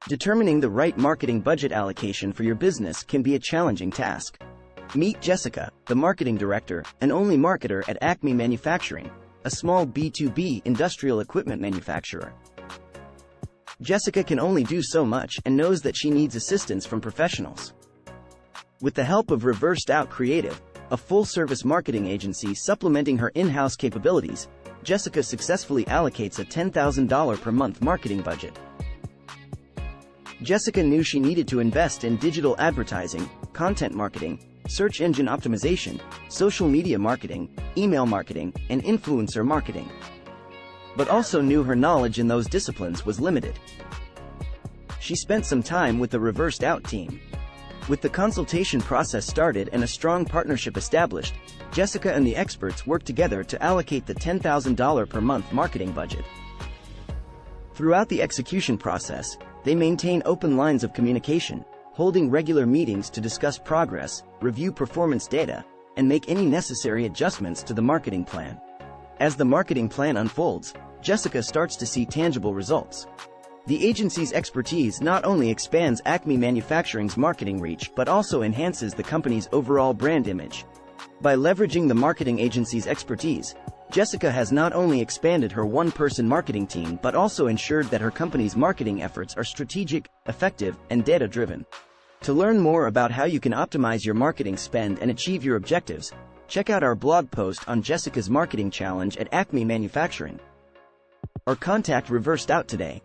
Determining the right marketing budget allocation for your business can be a challenging task. Meet Jessica, the marketing director and only marketer at ACME Manufacturing, a small B2B industrial equipment manufacturer. Jessica can only do so much and knows that she needs assistance from professionals. With the help of Reversed Out Creative, a full-service marketing agency supplementing her in-house capabilities, Jessica successfully allocates a $10,000 per month marketing budget. Jessica knew she needed to invest in digital advertising, content marketing, search engine optimization, social media marketing, email marketing, and influencer marketing. But also knew her knowledge in those disciplines was limited. She spent some time with the Reversed Out team. With the consultation process started and a strong partnership established, Jessica and the experts worked together to allocate the $10,000 per month marketing budget. Throughout the execution process, they maintain open lines of communication, holding regular meetings to discuss progress, review performance data, and make any necessary adjustments to the marketing plan. As the marketing plan unfolds, Jessica starts to see tangible results. The agency's expertise not only expands ACME Manufacturing's marketing reach but also enhances the company's overall brand image. By leveraging the marketing agency's expertise, Jessica has not only expanded her one-person marketing team but also ensured that her company's marketing efforts are strategic, effective, and data-driven. To learn more about how you can optimize your marketing spend and achieve your objectives, check out our blog post on Jessica's marketing challenge at ACME Manufacturing. Or contact Reversed Out today.